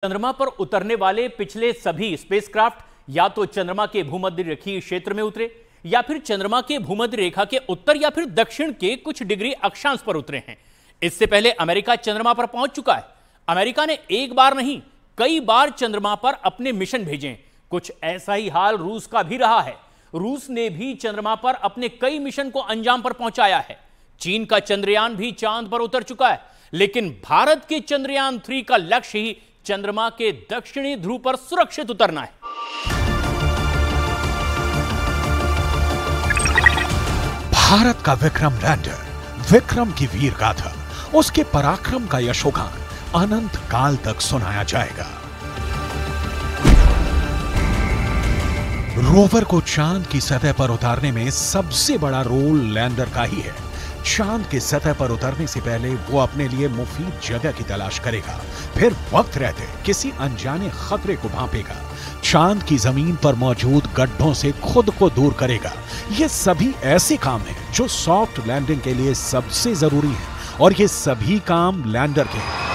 चंद्रमा पर उतरने वाले पिछले सभी स्पेसक्राफ्ट या तो चंद्रमा के भूमध्य रेखीय क्षेत्र में उतरे या फिर चंद्रमा के भूमध्य रेखा के उत्तर या फिर दक्षिण के कुछ डिग्री अक्षांश पर उतरे हैं। इससे पहले अमेरिका चंद्रमा पर पहुंच चुका है। अमेरिका ने एक बार नहीं कई बार चंद्रमा पर अपने मिशन भेजे। कुछ ऐसा ही हाल रूस का भी रहा है। रूस ने भी चंद्रमा पर अपने कई मिशन को अंजाम पर पहुंचाया है। चीन का चंद्रयान भी चांद पर उतर चुका है, लेकिन भारत के चंद्रयान 3 का लक्ष्य ही चंद्रमा के दक्षिणी ध्रुव पर सुरक्षित उतरना है। भारत का विक्रम लैंडर, विक्रम की वीर गाथा, उसके पराक्रम का यशोगान अनंत काल तक सुनाया जाएगा। रोवर को चांद की सतह पर उतारने में सबसे बड़ा रोल लैंडर का ही है। चांद की सतह पर उतरने से पहले वो अपने लिए मुफीद जगह की तलाश करेगा, फिर वक्त रहते किसी अनजाने खतरे को भांपेगा, चांद की जमीन पर मौजूद गड्ढों से खुद को दूर करेगा। ये सभी ऐसे काम हैं जो सॉफ्ट लैंडिंग के लिए सबसे जरूरी हैं, और ये सभी काम लैंडर के हैं।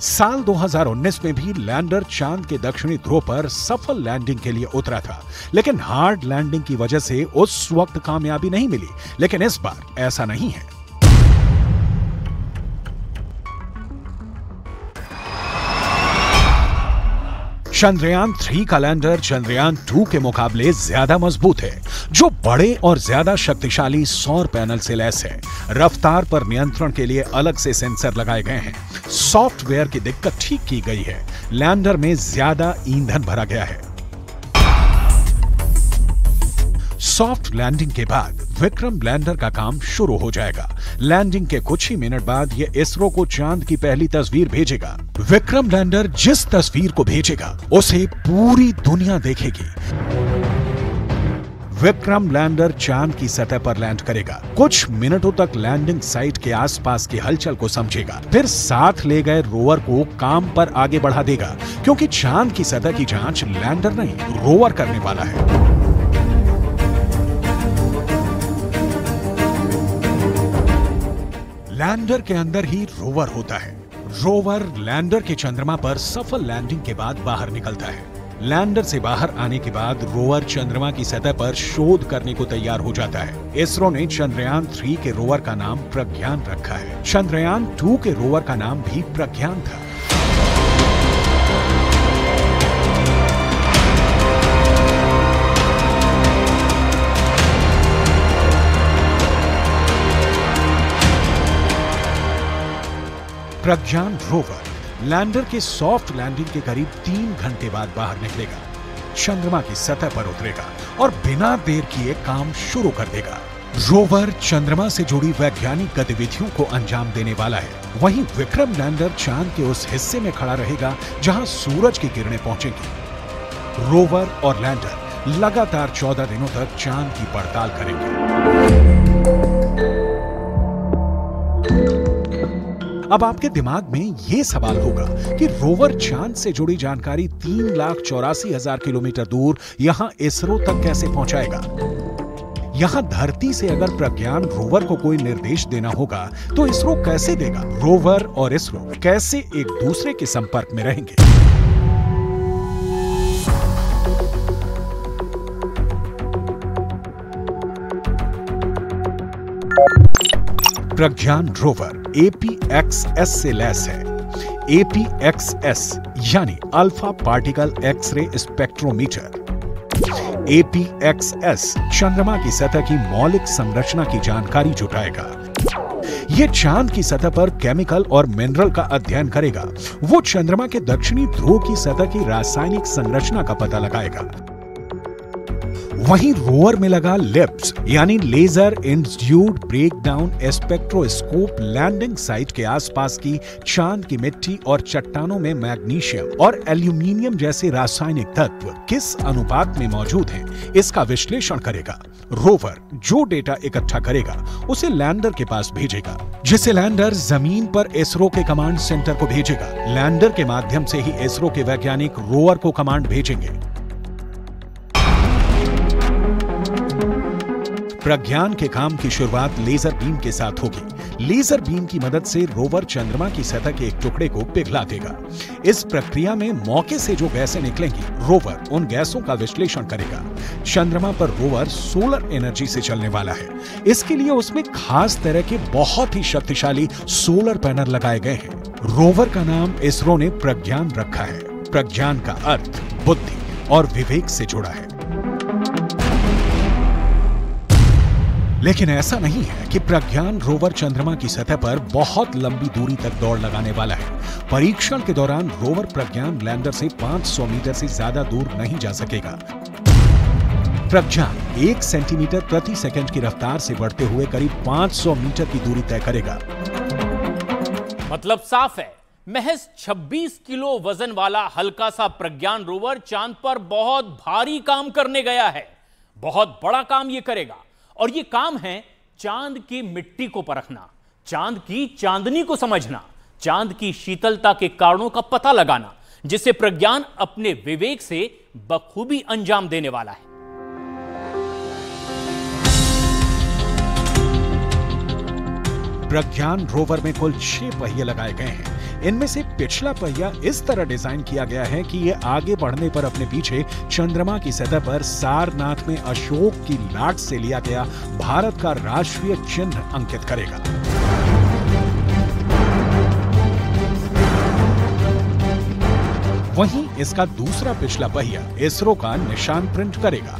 साल 2019 में भी लैंडर चांद के दक्षिणी ध्रुव पर सफल लैंडिंग के लिए उतरा था, लेकिन हार्ड लैंडिंग की वजह से उस वक्त कामयाबी नहीं मिली। लेकिन इस बार ऐसा नहीं है। चंद्रयान 3 का लैंडर चंद्रयान 2 के मुकाबले ज्यादा मजबूत है, जो बड़े और ज्यादा शक्तिशाली सौर पैनल से लैस है। रफ्तार पर नियंत्रण के लिए अलग से सेंसर लगाए गए हैं। सॉफ्टवेयर की दिक्कत ठीक की गई है। लैंडर में ज्यादा ईंधन भरा गया है। सॉफ्ट लैंडिंग के बाद विक्रम लैंडर का काम शुरू हो जाएगा। लैंडिंग के कुछ ही मिनट बाद यह इसरो को चांद की पहली तस्वीर भेजेगा। विक्रम लैंडर जिस तस्वीर को भेजेगा उसे पूरी दुनिया देखेगी। विक्रम लैंडर चांद की सतह पर लैंड करेगा। कुछ मिनटों तक लैंडिंग साइट के आसपास की हलचल को समझेगा, फिर साथ ले गए रोवर को काम पर आगे बढ़ा देगा, क्योंकि चांद की सतह की जांच लैंडर नहीं रोवर करने वाला है। लैंडर के अंदर ही रोवर होता है। रोवर लैंडर के चंद्रमा पर सफल लैंडिंग के बाद बाहर निकलता है। लैंडर से बाहर आने के बाद रोवर चंद्रमा की सतह पर शोध करने को तैयार हो जाता है। इसरो ने चंद्रयान 3 के रोवर का नाम प्रज्ञान रखा है। चंद्रयान 2 के रोवर का नाम भी प्रज्ञान था। प्रज्ञान रोवर लैंडर के सॉफ्ट लैंडिंग के करीब 3 घंटे बाद बाहर निकलेगा, चंद्रमा की सतह पर उतरेगा और बिना देर किए काम शुरू कर देगा। रोवर चंद्रमा से जुड़ी वैज्ञानिक गतिविधियों को अंजाम देने वाला है। वहीं विक्रम लैंडर चांद के उस हिस्से में खड़ा रहेगा जहां सूरज की किरणें पहुंचेंगी। रोवर और लैंडर लगातार 14 दिनों तक चांद की पड़ताल करेंगे। अब आपके दिमाग में यह सवाल होगा कि रोवर चांद से जुड़ी जानकारी 3,84,000 किलोमीटर दूर यहां इसरो तक कैसे पहुंचाएगा। यहां धरती से अगर प्रज्ञान रोवर को कोई निर्देश देना होगा तो इसरो कैसे देगा। रोवर और इसरो कैसे एक दूसरे के संपर्क में रहेंगे। प्रज्ञान रोवर APXS से लैस है। APXS यानी alpha particle x-ray spectrometer. APXS चंद्रमा की सतह की मौलिक संरचना की जानकारी जुटाएगा। यह चांद की सतह पर केमिकल और मिनरल का अध्ययन करेगा। वो चंद्रमा के दक्षिणी ध्रुव की सतह की रासायनिक संरचना का पता लगाएगा। वहीं रोवर में लगा लिप्स यानी laser induced breakdown spectroscope landing site के आसपास की चांद की मिट्टी और चट्टानों में मैग्नीशियम और एल्यूमिनियम जैसे रासायनिक तत्व किस अनुपात में मौजूद हैं, इसका विश्लेषण करेगा। रोवर जो डेटा इकट्ठा करेगा उसे लैंडर के पास भेजेगा, जिसे लैंडर जमीन पर इसरो के कमांड सेंटर को भेजेगा। लैंडर के माध्यम से ही इसरो के वैज्ञानिक रोवर को कमांड भेजेंगे। प्रज्ञान के काम की शुरुआत लेजर बीम के साथ होगी। लेजर बीम की मदद से रोवर चंद्रमा की सतह के एक टुकड़े को पिघला देगा। इस प्रक्रिया में मौके से जो गैसें निकलेंगी, रोवर उन गैसों का विश्लेषण करेगा। चंद्रमा पर रोवर सोलर एनर्जी से चलने वाला है। इसके लिए उसमें खास तरह के बहुत ही शक्तिशाली सोलर पैनल लगाए गए हैं। रोवर का नाम इसरो ने प्रज्ञान रखा है। प्रज्ञान का अर्थ बुद्धि और विवेक से जुड़ा है। लेकिन ऐसा नहीं है कि प्रज्ञान रोवर चंद्रमा की सतह पर बहुत लंबी दूरी तक दौड़ लगाने वाला है। परीक्षण के दौरान रोवर प्रज्ञान लैंडर से 500 मीटर से ज्यादा दूर नहीं जा सकेगा। प्रज्ञान 1 सेंटीमीटर प्रति सेकंड की रफ्तार से बढ़ते हुए करीब 500 मीटर की दूरी तय करेगा। मतलब साफ है, महज 26 किलो वजन वाला हल्का सा प्रज्ञान रोवर चांद पर बहुत भारी काम करने गया है। बहुत बड़ा काम यह करेगा, और यह काम है चांद की मिट्टी को परखना, चांद की चांदनी को समझना, चांद की शीतलता के कारणों का पता लगाना, जिसे प्रज्ञान अपने विवेक से बखूबी अंजाम देने वाला है। प्रज्ञान रोवर में कुल 6 पहिए लगाए गए हैं। इनमें से पिछला पहिया इस तरह डिजाइन किया गया है कि यह आगे बढ़ने पर अपने पीछे चंद्रमा की सतह पर सारनाथ में अशोक की लाट से लिया गया भारत का राष्ट्रीय चिन्ह अंकित करेगा। वहीं इसका दूसरा पिछला पहिया इसरो का निशान प्रिंट करेगा।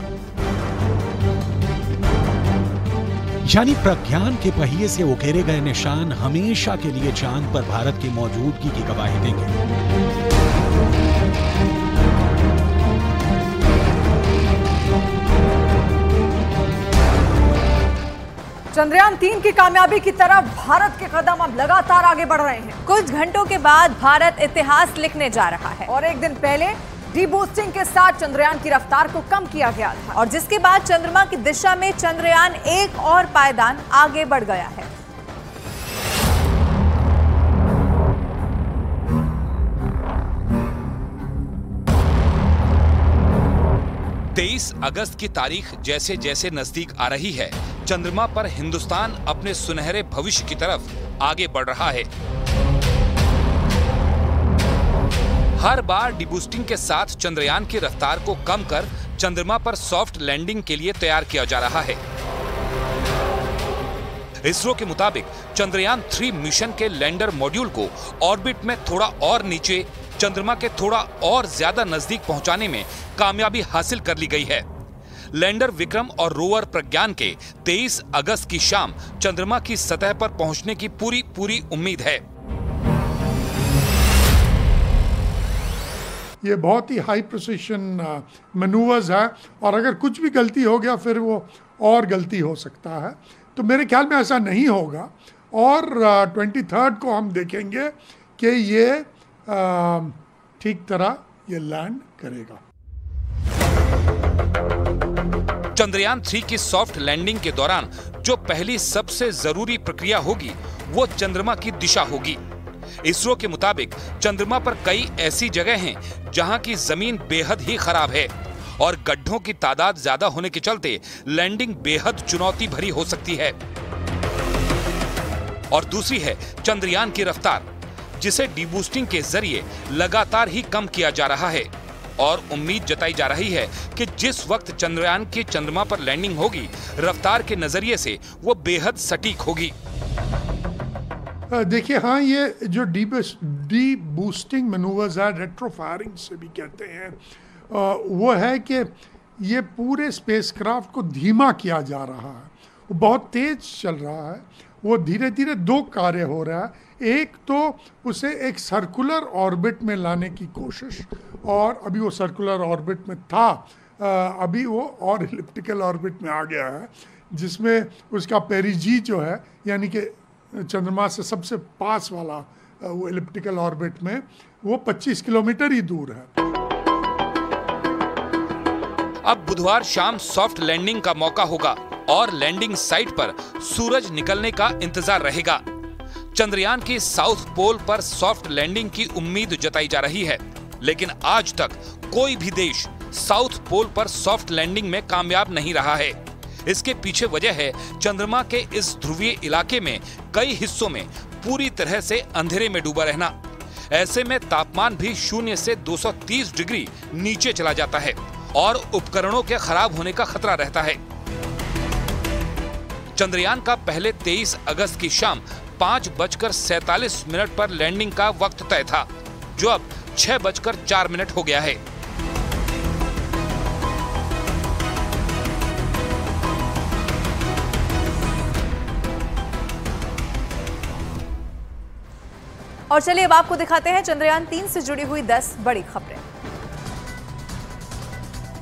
यानी प्रज्ञान के पहिए से उकेरे गए निशान हमेशा के लिए चांद पर भारत की मौजूदगी की गवाही देंगे। चंद्रयान 3 की कामयाबी की तरफ भारत के कदम अब लगातार आगे बढ़ रहे हैं। कुछ घंटों के बाद भारत इतिहास लिखने जा रहा है, और एक दिन पहले डीबूस्टिंग के साथ चंद्रयान की रफ्तार को कम किया गया था, और जिसके बाद चंद्रमा की दिशा में चंद्रयान एक और पायदान आगे बढ़ गया है। तेईस अगस्त की तारीख जैसे जैसे नजदीक आ रही है, चंद्रमा पर हिंदुस्तान अपने सुनहरे भविष्य की तरफ आगे बढ़ रहा है। हर बार डीबूस्टिंग के साथ चंद्रयान की रफ्तार को कम कर चंद्रमा पर सॉफ्ट लैंडिंग के लिए तैयार किया जा रहा है। इसरो के मुताबिक चंद्रयान 3 मिशन के लैंडर मॉड्यूल को ऑर्बिट में थोड़ा और नीचे, चंद्रमा के थोड़ा और ज्यादा नजदीक पहुंचाने में कामयाबी हासिल कर ली गई है। लैंडर विक्रम और रोवर प्रज्ञान के 23 अगस्त की शाम चंद्रमा की सतह पर पहुंचने की पूरी उम्मीद है। ये बहुत ही हाई प्रिसिशन मैनूवर्स है, और अगर कुछ भी गलती हो गया फिर वो और गलती हो सकता है। तो मेरे ख्याल में ऐसा नहीं होगा, और 23 को हम देखेंगे कि ये ठीक तरह ये लैंड करेगा। चंद्रयान 3 की सॉफ्ट लैंडिंग के दौरान जो पहली सबसे जरूरी प्रक्रिया होगी वो चंद्रमा की दिशा होगी। इसरो के मुताबिक चंद्रमा पर कई ऐसी जगह हैं जहां की जमीन बेहद ही खराब है और गड्ढों की तादाद ज्यादा होने के चलते लैंडिंग बेहद चुनौती भरी हो सकती है। और दूसरी है चंद्रयान की रफ्तार, जिसे डीबूस्टिंग के जरिए लगातार ही कम किया जा रहा है, और उम्मीद जताई जा रही है कि जिस वक्त चंद्रयान की चंद्रमा पर लैंडिंग होगी, रफ्तार के नजरिए से वो बेहद सटीक होगी। देखिए, हाँ, ये जो डी बूस्टिंग मैनूवर्स है, रेट्रोफायरिंग से भी कहते हैं, वो है कि ये पूरे स्पेसक्राफ्ट को धीमा किया जा रहा है। वो बहुत तेज चल रहा है। वो धीरे धीरे 2 कार्य हो रहा है। एक तो उसे एक सर्कुलर ऑर्बिट में लाने की कोशिश, और अभी वो सर्कुलर ऑर्बिट में था, अभी वो और इलिप्टिकल ऑर्बिट में आ गया है, जिसमें उसका पेरिजी जो है, यानी कि चंद्रमा से सबसे पास वाला वो इलिप्टिकल ऑर्बिट में, वो 25 किलोमीटर ही दूर है। अब बुधवार शाम सॉफ्ट लैंडिंग का मौका होगा और लैंडिंग साइट पर सूरज निकलने का इंतजार रहेगा। चंद्रयान की साउथ पोल पर सॉफ्ट लैंडिंग की उम्मीद जताई जा रही है, लेकिन आज तक कोई भी देश साउथ पोल पर सॉफ्ट लैंडिंग में कामयाब नहीं रहा है। इसके पीछे वजह है चंद्रमा के इस ध्रुवीय इलाके में कई हिस्सों में पूरी तरह से अंधेरे में डूबा रहना। ऐसे में तापमान भी 0 से 230 डिग्री नीचे चला जाता है और उपकरणों के खराब होने का खतरा रहता है। चंद्रयान का पहले 23 अगस्त की शाम 5:47 पर लैंडिंग का वक्त तय था, जो अब 6:04 हो गया है। और चलिए अब आपको दिखाते हैं चंद्रयान 3 से जुड़ी हुई 10 बड़ी खबरें।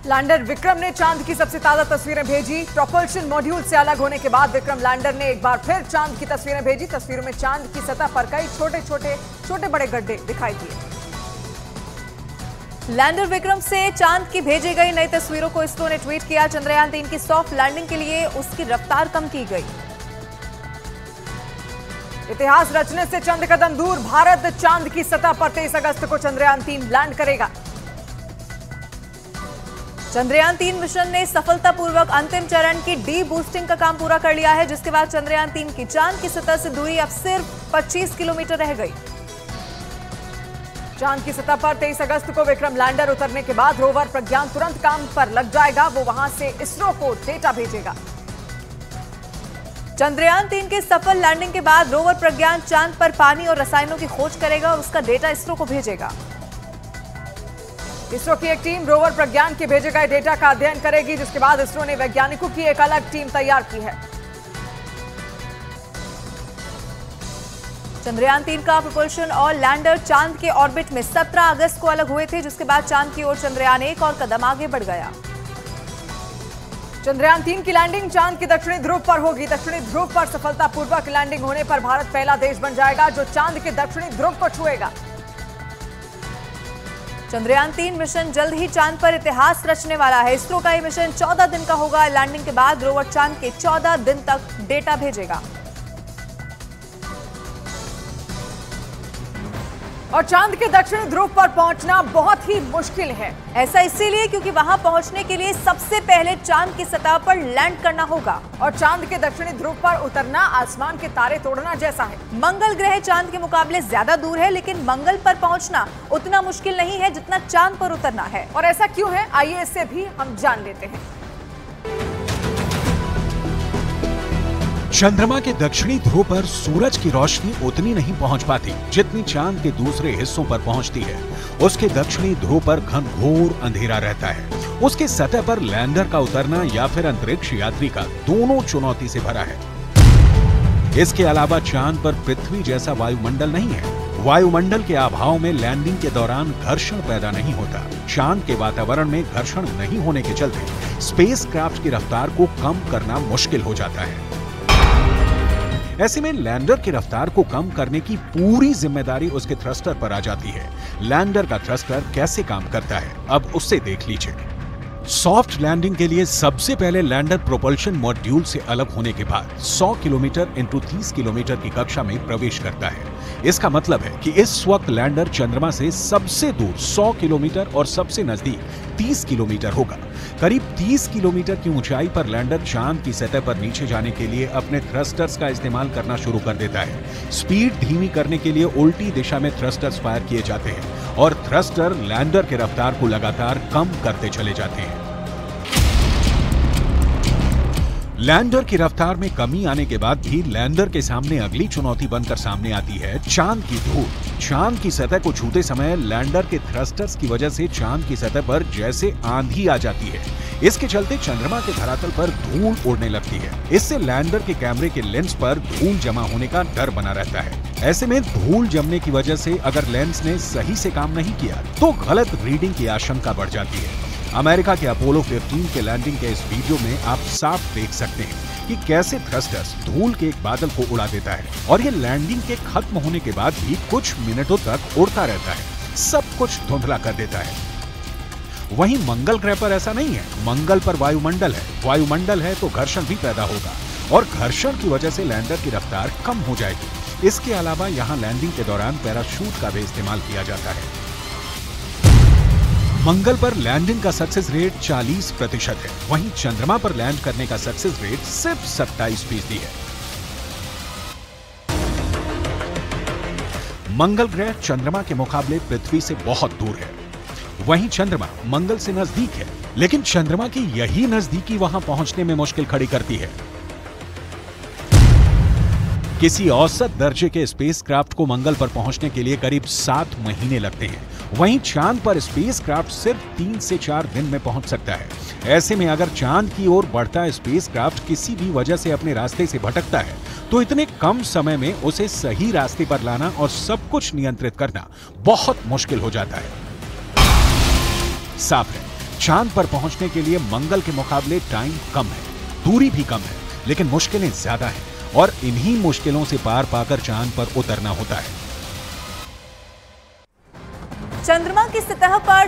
लैंडर विक्रम ने चांद की सबसे ताजा तस्वीरें भेजी। प्रोपल्शन मॉड्यूल से अलग होने के बाद विक्रम लैंडर ने एक बार फिर चांद की तस्वीरें भेजी। तस्वीरों में चांद की सतह पर कई छोटे बड़े गड्ढे दिखाई दिए। लैंडर विक्रम से चांद की भेजी गई नई तस्वीरों को इसरो ने ट्वीट किया। चंद्रयान 3 की सॉफ्ट लैंडिंग के लिए उसकी रफ्तार कम की गई। इतिहास रचने से चंद कदम दूर, भारत चांद की सतह पर 23 अगस्त को चंद्रयान 3 लैंड करेगा। चंद्रयान 3 मिशन ने सफलतापूर्वक अंतिम चरण की डी बूस्टिंग का काम पूरा कर लिया है, जिसके बाद चंद्रयान 3 की चांद की सतह से दूरी अब सिर्फ 25 किलोमीटर रह गई। चांद की सतह पर 23 अगस्त को विक्रम लैंडर उतरने के बाद रोवर प्रज्ञान तुरंत काम पर लग जाएगा। वो वहां से इसरो को डेटा भेजेगा। चंद्रयान 3 के सफल लैंडिंग के बाद रोवर प्रज्ञान चांद पर पानी और रसायनों की खोज करेगा और उसका डेटा इसरो को भेजेगा। इसरो की एक टीम रोवर प्रज्ञान के भेजे गए डेटा का अध्ययन करेगी, जिसके बाद इसरो ने वैज्ञानिकों की एक अलग टीम तैयार की है। चंद्रयान 3 का प्रोपल्शन और लैंडर चांद के ऑर्बिट में 17 अगस्त को अलग हुए थे, जिसके बाद चांद की ओर चंद्रयान 1 और कदम आगे बढ़ गया। चंद्रयान 3 की लैंडिंग चांद के दक्षिणी ध्रुव पर होगी। दक्षिणी ध्रुव पर सफलतापूर्वक लैंडिंग होने पर भारत पहला देश बन जाएगा जो चांद के दक्षिणी ध्रुव को छुएगा। चंद्रयान 3 मिशन जल्द ही चांद पर इतिहास रचने वाला है। इसरो का यह मिशन 14 दिन का होगा। लैंडिंग के बाद रोवर चांद के 14 दिन तक डेटा भेजेगा। और चांद के दक्षिणी ध्रुव पर पहुंचना बहुत ही मुश्किल है। ऐसा इसीलिए क्योंकि वहां पहुंचने के लिए सबसे पहले चांद की सतह पर लैंड करना होगा। और चांद के दक्षिणी ध्रुव पर उतरना आसमान के तारे तोड़ना जैसा है। मंगल ग्रह चांद के मुकाबले ज्यादा दूर है, लेकिन मंगल पर पहुंचना उतना मुश्किल नहीं है जितना चांद पर उतरना है। और ऐसा क्यों है, आइए इससे भी हम जान लेते हैं। चंद्रमा के दक्षिणी ध्रुव पर सूरज की रोशनी उतनी नहीं पहुंच पाती जितनी चांद के दूसरे हिस्सों पर पहुंचती है। उसके दक्षिणी ध्रुव पर घनघोर अंधेरा रहता है। उसके सतह पर लैंडर का उतरना या फिर अंतरिक्ष यात्री का दोनों चुनौती से भरा है। इसके अलावा चांद पर पृथ्वी जैसा वायुमंडल नहीं है। वायुमंडल के अभाव में लैंडिंग के दौरान घर्षण पैदा नहीं होता। चांद के वातावरण में घर्षण नहीं होने के चलते स्पेसक्राफ्ट की रफ्तार को कम करना मुश्किल हो जाता है। ऐसे में लैंडर की रफ्तार को कम करने की पूरी जिम्मेदारी उसके थ्रस्टर पर आ जाती है। लैंडर का थ्रस्टर कैसे काम करता है, अब उससे देख लीजिए। सॉफ्ट लैंडिंग के लिए सबसे पहले लैंडर प्रोपल्शन मॉड्यूल से अलग होने के बाद 100 किलोमीटर इंटू 30 किलोमीटर की कक्षा में प्रवेश करता है। इसका मतलब है कि इस वक्त लैंडर चंद्रमा से सबसे दूर 100 किलोमीटर और सबसे नजदीक 30 किलोमीटर होगा। करीब 30 किलोमीटर की ऊंचाई पर लैंडर चांद की सतह पर नीचे जाने के लिए अपने थ्रस्टर्स का इस्तेमाल करना शुरू कर देता है। स्पीड धीमी करने के लिए उल्टी दिशा में थ्रस्टर्स फायर किए जाते हैं और थ्रस्टर लैंडर के रफ्तार को लगातार कम करते चले जाते हैं। लैंडर की रफ्तार में कमी आने के बाद भी लैंडर के सामने अगली चुनौती बनकर सामने आती है चांद की धूल। चांद की सतह को छूते समय लैंडर के थ्रस्टर्स की वजह से चांद की सतह पर जैसे आंधी आ जाती है। इसके चलते चंद्रमा के धरातल पर धूल उड़ने लगती है। इससे लैंडर के कैमरे के लेंस पर धूल जमा होने का डर बना रहता है। ऐसे में धूल जमने की वजह से अगर लेंस ने सही से काम नहीं किया तो गलत रीडिंग की आशंका बढ़ जाती है। अमेरिका के अपोलो 15 के लैंडिंग के इस वीडियो में आप साफ देख सकते हैं कि कैसे थ्रस्टर्स धूल के एक बादल को उड़ा देता है और ये लैंडिंग के खत्म होने के बाद भी कुछ मिनटों तक उड़ता रहता है, सब कुछ धुंधला कर देता है। वहीं मंगल ग्रह पर ऐसा नहीं है। मंगल पर वायुमंडल है। वायुमंडल है तो घर्षण भी पैदा होगा और घर्षण की वजह से लैंडर की रफ्तार कम हो जाएगी। इसके अलावा यहाँ लैंडिंग के दौरान पैराशूट का भी इस्तेमाल किया जाता है। मंगल पर लैंडिंग का सक्सेस रेट 40% है, वहीं चंद्रमा पर लैंड करने का सक्सेस रेट सिर्फ 27% है। मंगल ग्रह चंद्रमा के मुकाबले पृथ्वी से बहुत दूर है, वहीं चंद्रमा मंगल से नजदीक है, लेकिन चंद्रमा की यही नजदीकी वहां पहुंचने में मुश्किल खड़ी करती है। किसी औसत दर्जे के स्पेसक्राफ्ट को मंगल पर पहुंचने के लिए करीब 7 महीने लगते हैं, वहीं चांद पर स्पेसक्राफ्ट सिर्फ 3 से 4 दिन में पहुंच सकता है। ऐसे में अगर चांद की ओर बढ़ता स्पेसक्राफ्ट किसी भी वजह से अपने रास्ते से भटकता है, तो इतने कम समय में उसे सही रास्ते पर लाना और सब कुछ नियंत्रित करना बहुत मुश्किल हो जाता है। साफ है, चांद पर पहुंचने के लिए मंगल के मुकाबले टाइम कम है, दूरी भी कम है, लेकिन मुश्किलें ज्यादा हैं और इन्हीं मुश्किलों से पार पाकर चांद पर उतरना होता है। चंद्रमा की सतह पर